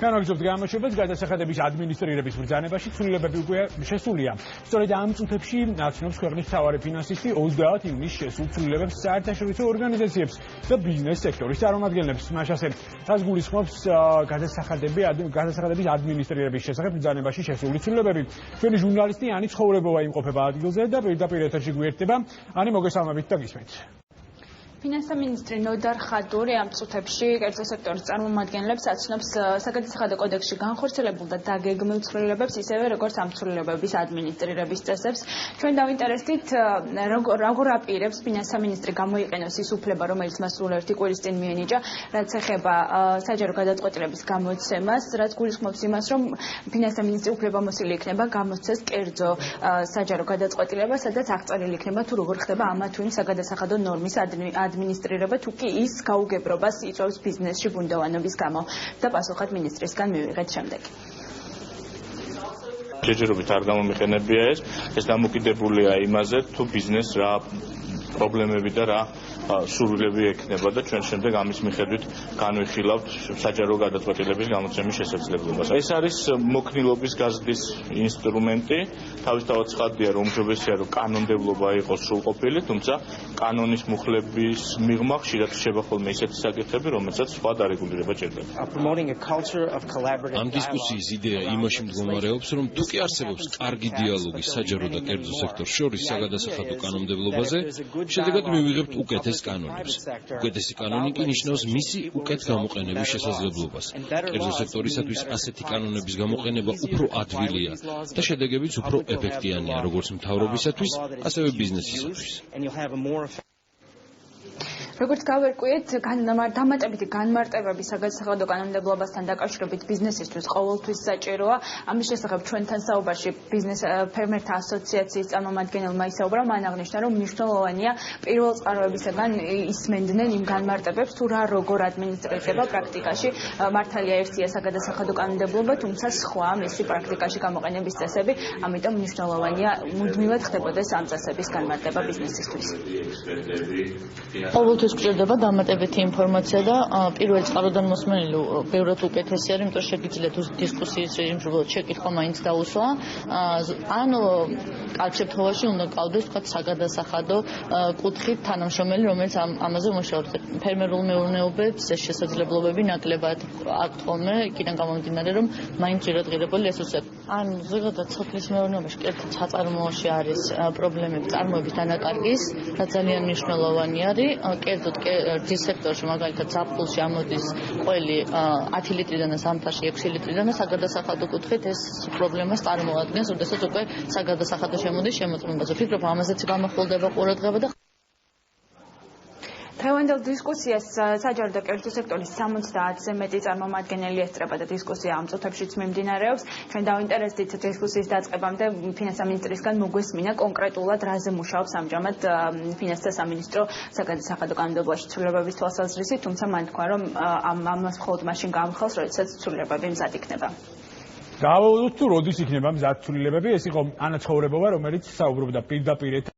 განაგრძობთ გამოშვებას გადასახადების ადმინისტრირების ბრძანებაში ცვლილებები უკვე შესულია. სწორედ ამ წუთებში აცნობს ქვეყნის მთავარი ფინანსისტი 30 ივნისს შესულ ცვლილებებს საერთაშორისო ორგანიზაციებს და ბიზნეს სექტორის წარმომადგენლებს. მას ასე თავს გულისხმობს გადასახადების ადმინისტრირების შესახებ ბრძანებაში შესული ცვლილებები. ჩვენი ჟურნალისტი ანი ცხოვრებოვა იმყოფება ადგილზე და პირდაპირ ეთერში გვერდება. ანი, მოგესალმებით და გისმენთ. ფინანსთა მინისტრი ნოდარ ხადური ამ წუთებში კერძო სექტორის წარმომადგენლებს აცნობს საგადასახადო კოდექსში განხორციელებულ და დაგეგმილ ცვლილებებს, ისევე როგორც ამ ცვლილებების ადმინისტრირების წესებს. ჩვენ დავინტერესდით, როგორ აპირებს ფინანსთა მინისტრი გამოიყენოს ის უფლება, რომელიც მას სულ ერთი კვირის წინ მიენიჭა, რაც ეხება საჯარო გადაწყვეტილების გამოცემას, რაც გულისხმობს იმას, რომ ფინანსთა მინისტრი უფლებამოსილი იქნება გამოცეს კერძო საჯარო გადაწყვეტილება, სადაც აღწერილი იქნება თუ როგორ ხდება ამა თუ იმ საგადასახადო ნორმის ადმინისტრირება, თუ კი ის გაუგებრობას იწვევს ბიზნესში ბუნდოვანობის გამო და პასუხად მინისტრისგან მივიღეთ შემდეგ. ჯერჯერობით არ გამომიყენებია ეს დამოკიდებულია იმაზე, თუ ბიზნეს რა პრობლემები და რა სურვილები ექნება და ჩვენ შემდეგ ამის მიხედვით განვიხილავთ საჯარო გადაწყვეტილების გამოცემის შესაძლებლობას. ეს არის მოქნილობის გაზრდის ინსტრუმენტი, თავისთავად ცხადია, რომ უმჯობესია, რომ კანონმდებლობა იყოს სრულყოფილი, თუმცა კანონის მუხლების მიღმა ხშირად ხდება ხოლმე ისეთი საკითხები, რომელსაც სხვა დარეგულირება ჭირდება. ამ დისკუსიის იდეა იმაში მდგომარეობს, რომ თუ კი არსებობს კარგი დიალოგი საჯარო და კერძო სექტორს შორის საგადასახადო კანონმდებლობაზე, შედეგად მივიღებთ უკეთეს კანონებს. უკეთესი კანონი კი ნიშნავს მისი უკეთ გამოყენების შესაძლებლობას. კერძო სექტორისათვის ასეთი კანონების გამოყენება უფრო ადვილია და შედეგებიც უფრო ეფექტიანია, როგორც მთავრობისათვის, ასევე ბიზნესისათვის. როგორც გავერკვიეთ, დამატებითი განმარტებები საგადასახადო კანონმდებლობასთან დაკავშირებით ბიზნესისთვის ყოველთვის საჭიროა. ამის შესახებ ჩვენთან საუბარში ბიზნეს ფერმერთა ასოციაციის წარმომადგენელმა ისაუბრა, მან აღნიშნა, რომ მნიშვნელოვანია პირველ წყაროებისაგან ისმენდნენ იმ განმარტებებს, თუ რა როგორ ადმინისტრირდება პრაქტიკაში. მართალია ერთია საგადასახადო კანონმდებლობა, თუმცა სხვა მისი პრაქტიკაში გამოყენების წესები, ამიტომ მნიშვნელოვანია მუდმივად ხდებოდეს ამ წესების განმარტება ბიზნესისთვის. ყოველთვის გვჭირდება დამატებითი ინფორმაცია და პირველ წყაროდან მოსმენილი ბევრად უკეთესი არის, იმიტომ შეგიძლიათ დისკუსიის რეჟიმში შეკითხვა მაინც დაუსვა. ან კარგ შემთხვევაში უნდა გყავდეს თქვა საგადასახადო კუთხით თანამშრომელი, რომელიც ამაზე მუშაობს. ფერმერულ მეურნეობებს ეს შესაძლებლობები ნაკლებად აქვთ ხოლმე, იქიდან გამომდინარე, რომ მაინც ღირადღირებული რესურსები. ან ზოგადად სოფლის მეურნეობაში კერძო საწარმოოში არის პრობლემები წარმოების დანაკარგის, რაც ძალიან მნიშვნელოვანი არის. კერძოდ რძის სექტორში მაგალითად ზაფხულში ამოდის ყველი 10 ლიტრიდან და ზამთარში 6 ლიტრიდან და საგადასახადო კუთხით ეს პრობლემას წარმოადგენს, როდესაც უკვე საგადასახადო შემოდის შემოწმებაზე. ვფიქრობ, ამაზეც გამახვილდება ყურადღება და დღევანდელ დისკუსიას საჯარო და კერძო სექტორის 70-ზე მეტი წარმომადგენელი ესწრება და დისკუსია ამ წუთებშიც მიმდინარეობს. ჩვენ დავინტერესდით დისკუსიის დაწყებამდე ფინანსთა მინისტრისგან მოგვესმინა კონკრეტულად რაზე მუშაობს ამჟამად ფინანსთა სამინისტრო საგადასახადო კანონმდებლობაში ცვლილებების თვალსაზრისით, თუმცა მან თქვა, რომ ამას მხოლოდ მაშინ გამხელს, როდესაც ცვლილებები მზად იქნება. გავაუძლოთ თუ როდის იქნება მზად ცვლილებები, ეს იყო ანა ცხოვრებოვა, რომელიც საუბრობდა პირდაპირ